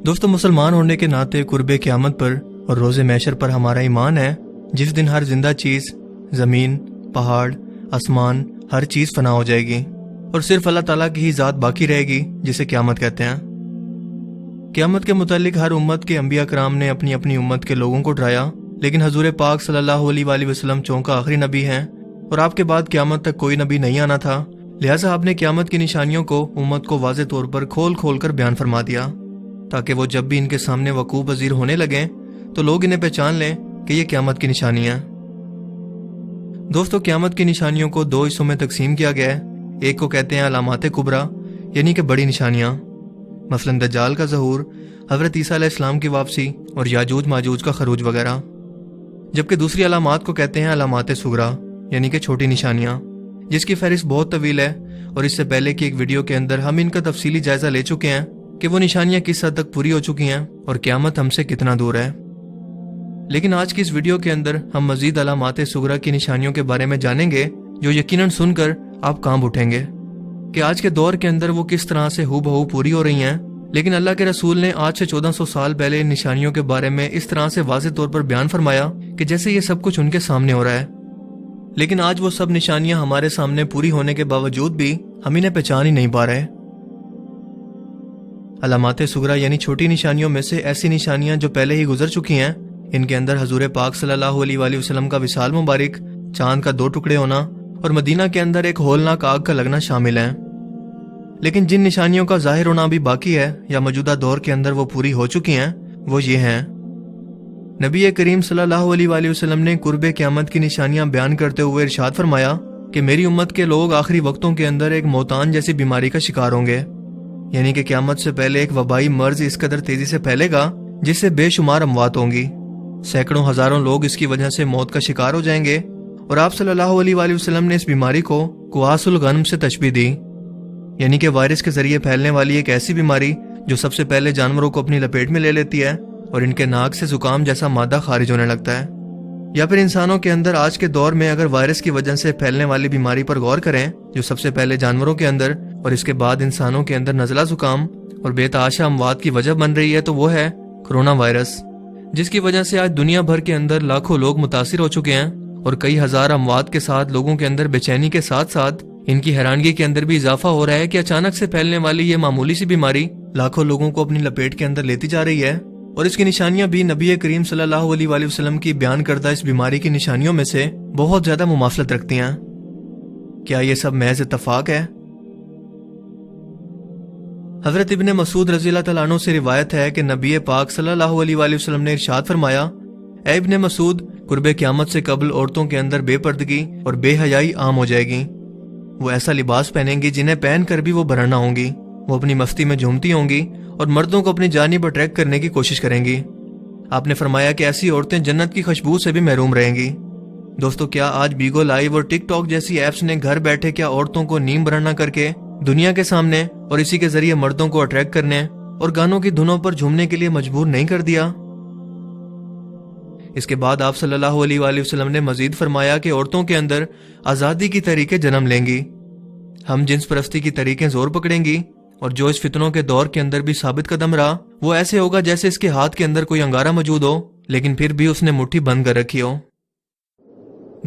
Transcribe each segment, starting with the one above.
دوستو، مسلمان ہونے کے ناطے قرب قیامت پر اور روز محشر پر ہمارا ایمان ہے، جس دن ہر زندہ چیز، زمین، پہاڑ، آسمان، ہر چیز فنا ہو جائے گی اور صرف اللہ تعالیٰ کی ہی ذات باقی رہے گی، جسے قیامت کہتے ہیں۔ قیامت کے متعلق ہر امت کے انبیاء کرام نے اپنی اپنی امت کے لوگوں کو ڈرایا، لیکن حضور پاک صلی اللہ علیہ وآلہ وسلم چونکہ آخری نبی ہیں اور آپ کے بعد قیامت تک کوئی نبی نہیں آنا تھا، لہٰذا آپ نے قیامت کی نشانیوں کو امت کو واضح طور پر کھول کھول کر بیان فرما دیا، تاکہ وہ جب بھی ان کے سامنے وقوع پذیر ہونے لگیں تو لوگ انہیں پہچان لیں کہ یہ قیامت کی نشانیاں ہیں۔ دوستو، قیامت کی نشانیوں کو دو حصوں میں تقسیم کیا گیا ہے۔ ایک کو کہتے ہیں علامات کبریٰ، یعنی کہ بڑی نشانیاں، مثلا دجال کا ظہور، حضرت عیسیٰ علیہ السلام کی واپسی اور یاجوج ماجوج کا خروج وغیرہ، جبکہ دوسری علامات کو کہتے ہیں علامات صغریٰ، یعنی کہ چھوٹی نشانیاں، جس کی فہرست بہت طویل ہے، اور اس سے پہلے کی ایک ویڈیو کے اندر ہم ان کا تفصیلی جائزہ لے چکے ہیں کہ وہ نشانیاں کس حد تک پوری ہو چکی ہیں اور قیامت ہم سے کتنا دور ہے۔ لیکن آج کی اس ویڈیو کے اندر ہم مزید علامات صغریٰ کی نشانیوں کے بارے میں جانیں گے، جو یقیناً سن کر آپ کانپ اٹھیں گے کہ آج کے دور کے اندر وہ کس طرح سے ہو بہو پوری ہو رہی ہیں، لیکن اللہ کے رسول نے آج سے 1400 سال پہلے ان نشانیوں کے بارے میں اس طرح سے واضح طور پر بیان فرمایا کہ جیسے یہ سب کچھ ان کے سامنے ہو رہا ہے۔ لیکن آج وہ سب نشانیاں ہمارے سامنے پوری ہونے کے باوجود بھی ہم انہیں پہچان ہی نہیں پا رہے۔ علامات صغریٰ یعنی چھوٹی نشانیوں میں سے ایسی نشانیاں جو پہلے ہی گزر چکی ہیں، ان کے اندر حضور پاک صلی اللہ علیہ وآلہ وسلم کا وصال مبارک، چاند کا 2 ٹکڑے ہونا اور مدینہ کے اندر ایک ہولناک آگ کا لگنا شامل ہیں۔ لیکن جن نشانیوں کا ظاہر ہونا بھی باقی ہے یا موجودہ دور کے اندر وہ پوری ہو چکی ہیں، وہ یہ ہیں۔ نبی کریم صلی اللہ علیہ وآلہ وسلم نے قرب قیامت کی نشانیاں بیان کرتے ہوئے ارشاد فرمایا کہ میری امت کے لوگ آخری وقتوں کے اندر ایک موتان جیسی بیماری کا شکار ہوں گے، یعنی کہ قیامت سے پہلے ایک وبائی مرض اس قدر تیزی سے پھیلے گا جس سے بے شمار اموات ہوں گی، سینکڑوں ہزاروں لوگ اس کی وجہ سے موت کا شکار ہو جائیں گے، اور آپ صلی اللہ علیہ وآلہ وسلم نے اس بیماری کو قواس الغنم سے تشبیہ دی، یعنی کہ وائرس کے ذریعے پھیلنے والی ایک ایسی بیماری جو سب سے پہلے جانوروں کو اپنی لپیٹ میں لے لیتی ہے اور ان کے ناک سے زکام جیسا مادہ خارج ہونے لگتا ہے۔ یا پھر انسانوں کے اندر آج کے دور میں اگر وائرس کی وجہ سے پھیلنے والی بیماری پر غور کریں جو سب سے پہلے جانوروں کے اندر اور اس کے بعد انسانوں کے اندر نزلہ زکام اور بے تحاشا اموات کی وجہ بن رہی ہے، تو وہ ہے کرونا وائرس، جس کی وجہ سے آج دنیا بھر کے اندر لاکھوں لوگ متاثر ہو چکے ہیں اور کئی ہزار اموات کے ساتھ لوگوں کے اندر بے چینی کے ساتھ ساتھ ان کی حیرانگی کے اندر بھی اضافہ ہو رہا ہے کہ اچانک سے پھیلنے والی یہ معمولی سی بیماری لاکھوں لوگوں کو اپنی لپیٹ کے اندر لیتی جا رہی ہے، اور اس کی نشانیاں بھی نبی کریم صلی اللہ علیہ وآلہ وسلم کی بیان کردہ اس بیماری کی نشانیوں میں سے بہت زیادہ مماثلت رکھتی ہیں۔ کیا یہ سب محض اتفاق ہے؟ حضرت ابن مسعود رضی اللہ تعالیٰ عنہ سے روایت ہے کہ نبی پاک صلی اللہ علیہ وآلہ وسلم نے ارشاد فرمایا، اے ابن مسعود، قرب قیامت سے قبل عورتوں کے اندر بے پردگی اور بے حیائی عام ہو جائے گی۔ وہ ایسا لباس پہنیں گی جنہیں پہن کر بھی وہ برہنہ ہوں گی، وہ اپنی مستی میں جھومتی ہوں گی اور مردوں کو اپنی جانب اٹریکٹ کرنے کی کوشش کریں گی۔ آپ نے فرمایا کہ ایسی عورتیں جنت کی خوشبو سے بھی محروم رہیں گی۔ دوستو، کیا آج بیگو لائیو اور ٹک ٹاک جیسی ایپس نے گھر بیٹھے کیا عورتوں کو نیم برہنہ کر کے دنیا کے سامنے اور اسی کے ذریعے مردوں کو اٹریکٹ کرنے اور گانوں کی دھنوں پر جھومنے کے لیے مجبور نہیں کر دیا؟ اس کے بعد آپ صلی اللہ علیہ وآلہ وسلم نے مزید فرمایا کہ عورتوں کے اندر آزادی کی طریقیں جنم لیں گی، ہم جنس پرستی کی طریقیں زور پکڑیں گی، اور جو اس فتنوں کے دور کے اندر بھی ثابت قدم رہا وہ ایسے ہوگا جیسے اس کے ہاتھ کے اندر کوئی انگارہ موجود ہو، لیکن پھر بھی اس نے مٹھی بند کر رکھی ہو۔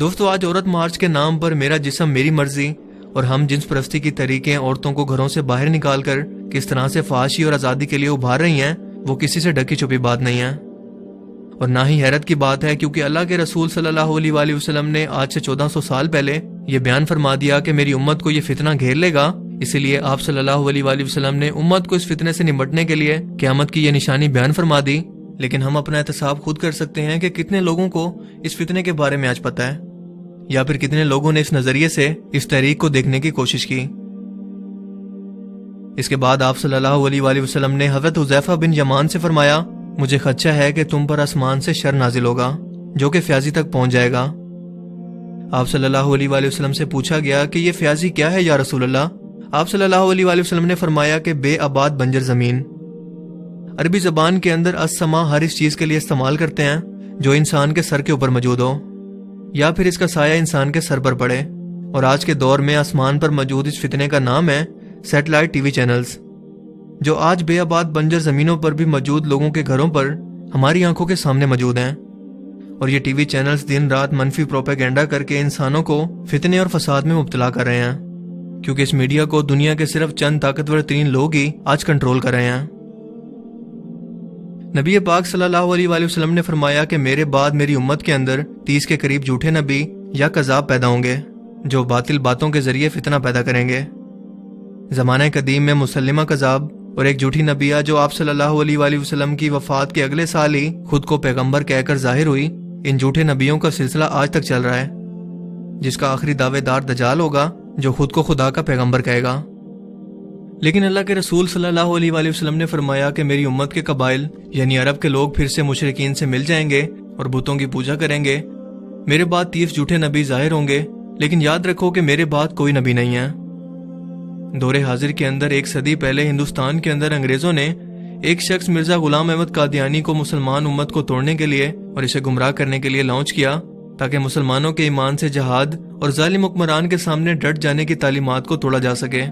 دوستو، آج عورت مارچ کے نام پر میرا جسم میری مرضی اور ہم جنس پرستی کی طریقیں عورتوں کو گھروں سے باہر نکال کر کس طرح سے فحاشی اور آزادی کے لیے ابھار رہی ہیں، وہ کسی سے ڈھکی چھپی بات نہیں ہے، اور نہ ہی حیرت کی بات ہے، کیونکہ اللہ کے رسول صلی اللہ علیہ وآلہ وسلم نے آج سے 1400 سال پہلے یہ بیان فرما دیا کہ میری امت کو یہ فتنہ گھیر لے گا، اسی لیے آپ صلی اللہ علیہ وآلہ وسلم نے امت کو اس فتنے سے نمٹنے کے لیے قیامت کی یہ نشانی بیان فرما دی۔ لیکن ہم اپنا احتساب خود کر سکتے ہیں کہ کتنے لوگوں کو اس فتنے کے بارے میں آج پتہ ہے، یا پھر کتنے لوگوں نے اس نظریے سے اس تحریک کو دیکھنے کی کوشش کی۔ اس کے بعد آپ صلی اللہ علیہ وآلہ وسلم نے حضرت حذیفہ بن یمان سے فرمایا، مجھے خدشہ ہے کہ تم پر آسمان سے شر نازل ہوگا جو کہ فیاضی تک پہنچ جائے گا۔ آپ صلی اللہ علیہ وآلہ وسلم سے پوچھا گیا کہ یہ فیاضی کیا ہے یا رسول اللہ؟ آپ صلی اللہ علیہ وآلہ وسلم نے فرمایا کہ بے آباد بنجر زمین۔ عربی زبان کے اندر السما ہر اس چیز کے لیے استعمال کرتے ہیں جو انسان کے سر کے اوپر موجود ہو یا پھر اس کا سایہ انسان کے سر پر پڑے، اور آج کے دور میں آسمان پر موجود اس فتنے کا نام ہے سیٹلائٹ ٹی وی چینلز۔ جو آج بے آباد بنجر زمینوں پر بھی موجود لوگوں کے گھروں پر ہماری آنکھوں کے سامنے موجود ہیں۔ اور یہ ٹی وی چینلز دن رات منفی پروپیگنڈا کر کے انسانوں کو فتنے اور فساد میں مبتلا کر رہے ہیں، کیونکہ اس میڈیا کو دنیا کے صرف چند طاقتور ترین لوگ ہی آج کنٹرول کر رہے ہیں۔ نبی پاک صلی اللہ علیہ وآلہ وسلم نے فرمایا کہ میرے بعد میری امت کے اندر 30 کے قریب جھوٹے نبی یا کذاب پیدا ہوں گے جو باطل باتوں کے ذریعے فتنہ پیدا کریں گے۔ زمانہ قدیم میں مسلمہ کذاب اور ایک جھوٹی نبیہ جو آپ صلی اللہ علیہ وآلہ وسلم کی وفات کے اگلے سال ہی خود کو پیغمبر کہہ کر ظاہر ہوئی، ان جھوٹے نبیوں کا سلسلہ آج تک چل رہا ہے، جس کا آخری دعوے دار دجال ہوگا جو خود کو خدا کا پیغمبر کہے گا۔ لیکن اللہ کے رسول صلی اللہ علیہ وآلہ وسلم نے فرمایا کہ میری امت کے قبائل یعنی عرب کے لوگ پھر سے مشرکین سے مل جائیں گے اور بتوں کی پوجا کریں گے۔ میرے بعد 30 جھوٹے نبی ظاہر ہوں گے، لیکن یاد رکھو کہ میرے بعد کوئی نبی نہیں ہے۔ دور حاضر کے اندر ایک صدی پہلے ہندوستان کے اندر انگریزوں نے ایک شخص مرزا غلام احمد قادیانی کو مسلمان امت کو توڑنے کے لیے اور اسے گمراہ کرنے کے لیے لانچ کیا تاکہ مسلمانوں کے ایمان سے جہاد اور ظالم حکمران کے سامنے ڈٹ جانے کی تعلیمات کو توڑا جا سکے۔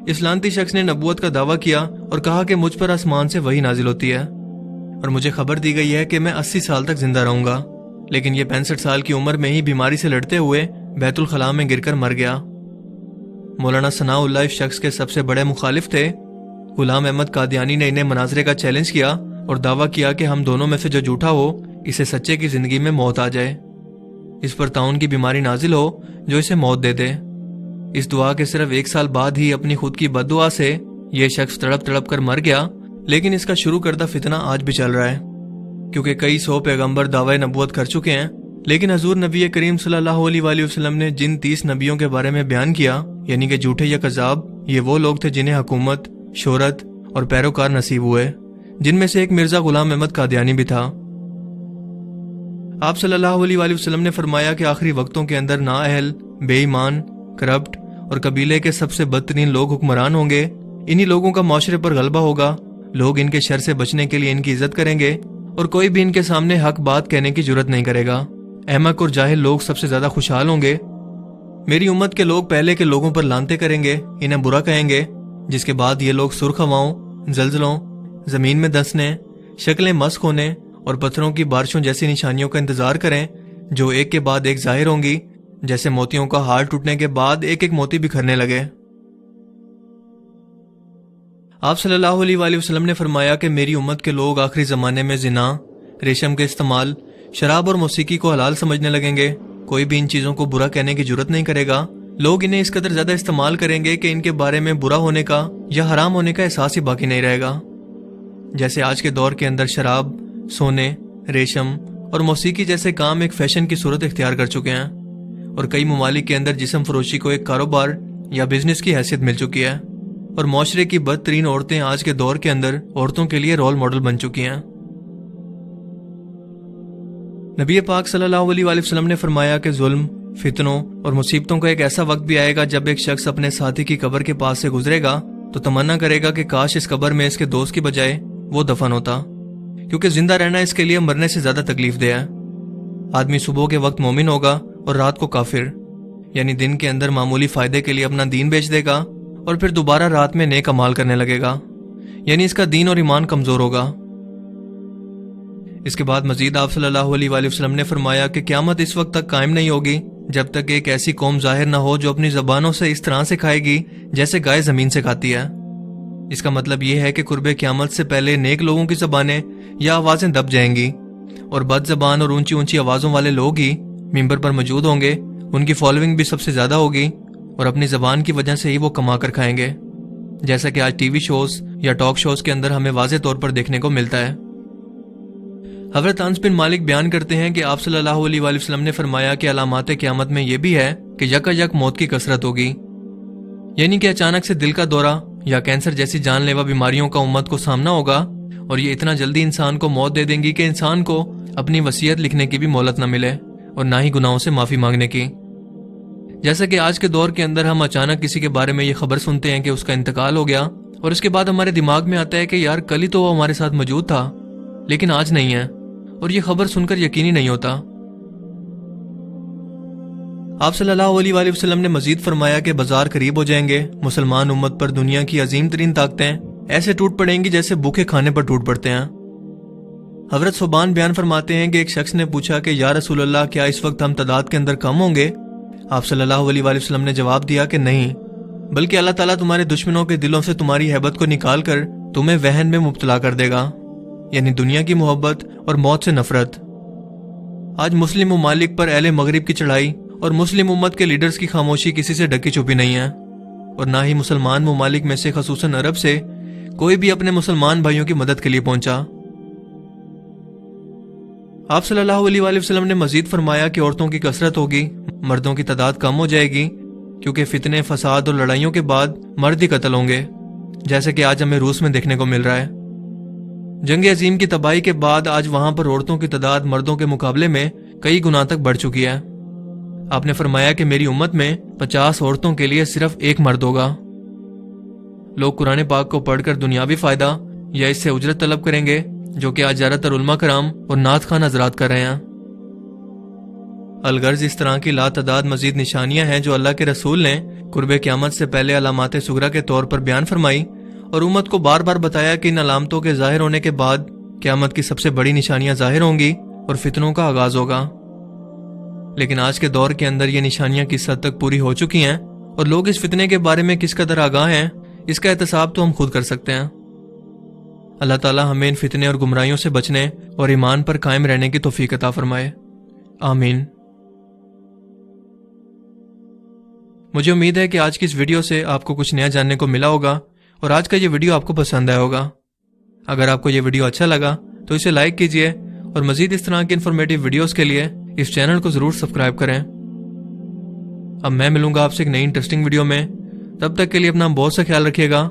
اس لعنتی شخص نے نبوت کا دعویٰ کیا اور کہا کہ مجھ پر آسمان سے وحی نازل ہوتی ہے اور مجھے خبر دی گئی ہے کہ میں 80 سال تک زندہ رہوں گا، لیکن یہ 65 سال کی عمر میں ہی بیماری سے لڑتے ہوئے بیت الخلاء میں گر کر مر گیا۔ مولانا ثناء اللہ اس شخص کے سب سے بڑے مخالف تھے۔ غلام احمد قادیانی نے انہیں مناظرے کا چیلنج کیا اور دعویٰ کیا کہ ہم دونوں میں سے جو جھوٹا ہو اسے سچے کی زندگی میں موت آ جائے، اس پر طاعون کی بیماری نازل ہو جو اسے موت دے دے۔ اس دعا کے صرف 1 سال بعد ہی اپنی خود کی بد دعا سے یہ شخص تڑپ تڑپ کر مر گیا، لیکن اس کا شروع کردہ فتنہ آج بھی چل رہا ہے، کیونکہ کئی 100 پیغمبر دعوی نبوت کر چکے ہیں، لیکن حضور نبی کریم صلی اللہ علیہ وآلہ وسلم نے جن 30 نبیوں کے بارے میں بیان کیا یعنی کہ جھوٹے یا کذاب، یہ وہ لوگ تھے جنہیں حکومت، شہرت اور پیروکار نصیب ہوئے، جن میں سے ایک مرزا غلام احمد قادیانی بھی تھا۔ آپ صلی اللہ علیہ وآلہ وسلم نے فرمایا کہ آخری وقتوں کے اندر نااہل، بے ایمان، کرپٹ اور قبیلے کے سب سے بدترین لوگ حکمران ہوں گے۔ انہی لوگوں کا معاشرے پر غلبہ ہوگا، لوگ ان کے شر سے بچنے کے لیے ان کی عزت کریں گے اور کوئی بھی ان کے سامنے حق بات کہنے کی جرت نہیں کرے گا۔ احمق اور جاہل لوگ سب سے زیادہ خوشحال ہوں گے۔ میری امت کے لوگ پہلے کے لوگوں پر لانتے کریں گے، انہیں برا کہیں گے، جس کے بعد یہ لوگ سرخ ہواؤں، زلزلوں، زمین میں دھنسنے، شکلیں مسخ ہونے اور پتھروں کی بارشوں جیسی نشانیوں کا انتظار کریں جو ایک کے بعد ایک ظاہر ہوں گی، جیسے موتیوں کا ہار ٹوٹنے کے بعد ایک ایک موتی بکھرنے لگے۔ آپ صلی اللہ علیہ وآلہ وسلم نے فرمایا کہ میری امت کے لوگ آخری زمانے میں زنا، ریشم کے استعمال، شراب اور موسیقی کو حلال سمجھنے لگیں گے۔ کوئی بھی ان چیزوں کو برا کہنے کی جرت نہیں کرے گا۔ لوگ انہیں اس قدر زیادہ استعمال کریں گے کہ ان کے بارے میں برا ہونے کا یا حرام ہونے کا احساس ہی باقی نہیں رہے گا۔ جیسے آج کے دور کے اندر شراب، سونے، ریشم اور موسیقی جیسے کام ایک فیشن کی صورت اختیار کر چکے ہیں، اور کئی ممالک کے اندر جسم فروشی کو ایک کاروبار یا بزنس کی حیثیت مل چکی ہے، اور معاشرے کی بدترین عورتیں آج کے دور کے اندر عورتوں کے لیے رول ماڈل بن چکی ہیں۔ نبی پاک صلی اللہ علیہ وآلہ وسلم نے فرمایا کہ ظلم، فتنوں اور مصیبتوں کا ایک ایسا وقت بھی آئے گا جب ایک شخص اپنے ساتھی کی قبر کے پاس سے گزرے گا تو تمنا کرے گا کہ کاش اس قبر میں اس کے دوست کی بجائے وہ دفن ہوتا، کیونکہ زندہ رہنا اس کے لیے مرنے سے زیادہ تکلیف دہ ہے۔ آدمی صبح کے وقت مومن ہوگا اور رات کو کافر، یعنی دن کے اندر معمولی فائدے کے لیے اپنا دین بیچ دے گا اور پھر دوبارہ رات میں نیک اعمال کرنے لگے گا، یعنی اس کا دین اور ایمان کمزور ہوگا۔ اس کے بعد مزید آپ صلی اللہ علیہ وآلہ وسلم نے فرمایا کہ قیامت اس وقت تک قائم نہیں ہوگی جب تک ایک ایسی قوم ظاہر نہ ہو جو اپنی زبانوں سے اس طرح سے کھائے گی جیسے گائے زمین سے کھاتی ہے۔ اس کا مطلب یہ ہے کہ قرب قیامت سے پہلے نیک لوگوں کی زبانیں یا آوازیں دب جائیں گی، اور بد زبان اور اونچی اونچی آوازوں والے لوگ ہی ممبر پر موجود ہوں گے، ان کی فالوئنگ بھی سب سے زیادہ ہوگی، اور اپنی زبان کی وجہ سے ہی وہ کما کر کھائیں گے، جیسا کہ آج ٹی وی شوز یا ٹاک شوز کے اندر ہمیں واضح طور پر دیکھنے کو ملتا ہے۔ حضرت انس بن مالک بیان کرتے ہیں کہ آپ صلی اللہ علیہ وآلہ وسلم نے فرمایا کہ علامات قیامت میں یہ بھی ہے کہ یکا یک موت کی کثرت ہوگی، یعنی کہ اچانک سے دل کا دورہ یا کینسر جیسی جان لیوا بیماریوں کا امت کو سامنا ہوگا، اور یہ اتنا جلدی انسان کو موت دے دیں گی کہ انسان کو اپنی وصیت لکھنے کی بھی مہلت نہ ملے اور نہ ہی گناہوں سے معافی مانگنے کی۔ جیسا کہ آج کے دور کے اندر ہم اچانک کسی کے بارے میں یہ خبر سنتے ہیں کہ اس کا انتقال ہو گیا، اور اس کے بعد ہمارے دماغ میں آتا ہے کہ یار کل ہی تو وہ ہمارے ساتھ موجود تھا لیکن آج نہیں ہے، اور یہ خبر سن کر یقینی نہیں ہوتا۔ آپ صلی اللہ علیہ وآلہ وسلم نے مزید فرمایا کہ بازار قریب ہو جائیں گے، مسلمان امت پر دنیا کی عظیم ترین طاقتیں ایسے ٹوٹ پڑیں گی جیسے بھوکے کھانے پر ٹوٹ پڑتے ہیں۔ حضرت صوبان بیان فرماتے ہیں کہ ایک شخص نے پوچھا کہ یا رسول اللہ، کیا اس وقت ہم تعداد کے اندر کم ہوں گے؟ آپ صلی اللہ علیہ وآلہ وسلم نے جواب دیا کہ نہیں، بلکہ اللہ تعالیٰ تمہارے دشمنوں کے دلوں سے تمہاری ہیبت کو نکال کر تمہیں وہن میں مبتلا کر دے گا، یعنی دنیا کی محبت اور موت سے نفرت۔ آج مسلم ممالک پر اہل مغرب کی چڑھائی اور مسلم امت کے لیڈرز کی خاموشی کسی سے ڈکی چھپی نہیں ہے، اور نہ ہی مسلمان ممالک میں سے خصوصاً عرب سے کوئی بھی اپنے مسلمان بھائیوں کی مدد کے لیے پہنچا۔ آپ صلی اللہ علیہ وآلہ وسلم نے مزید فرمایا کہ عورتوں کی کثرت ہوگی، مردوں کی تعداد کم ہو جائے گی، کیونکہ فتنے، فساد اور لڑائیوں کے بعد مرد ہی قتل ہوں گے، جیسے کہ آج ہمیں روس میں دیکھنے کو مل رہا ہے۔ جنگ عظیم کی تباہی کے بعد آج وہاں پر عورتوں کی تعداد مردوں کے مقابلے میں کئی گنا تک بڑھ چکی ہے۔ آپ نے فرمایا کہ میری امت میں 50 عورتوں کے لیے صرف ایک مرد ہوگا۔ لوگ قرآن پاک کو پڑھ کر دنیاوی فائدہ یا اس سے اجرت طلب کریں گے، جو کہ آج زیادہ تر علماء کرام اور نعت خوان حضرات کر رہے ہیں۔ الغرض اس طرح کی لاتعداد مزید نشانیاں ہیں جو اللہ کے رسول نے قرب قیامت سے پہلے علامات صغرا کے طور پر بیان فرمائی، اور امت کو بار بار بتایا کہ ان علامتوں کے ظاہر ہونے کے بعد قیامت کی سب سے بڑی نشانیاں ظاہر ہوں گی اور فتنوں کا آغاز ہوگا۔ لیکن آج کے دور کے اندر یہ نشانیاں کس حد تک پوری ہو چکی ہیں اور لوگ اس فتنے کے بارے میں کس قدر آگاہ ہیں، اس کا احتساب تو ہم خود کر سکتے ہیں۔ اللہ تعالی ہمیں ان فتنے اور گمراہیوں سے بچنے اور ایمان پر قائم رہنے کی توفیق عطا فرمائے، آمین۔ مجھے امید ہے کہ آج کی اس ویڈیو سے آپ کو کچھ نیا جاننے کو ملا ہوگا اور آج کا یہ ویڈیو آپ کو پسند آیا ہوگا۔ اگر آپ کو یہ ویڈیو اچھا لگا تو اسے لائک کیجئے، اور مزید اس طرح کی انفارمیٹیو ویڈیوز کے لیے اس چینل کو ضرور سبسکرائب کریں۔ اب میں ملوں گا آپ سے ایک نئی انٹرسٹنگ ویڈیو میں، تب تک کے لیے اپنا بہت سا خیال رکھیے گا۔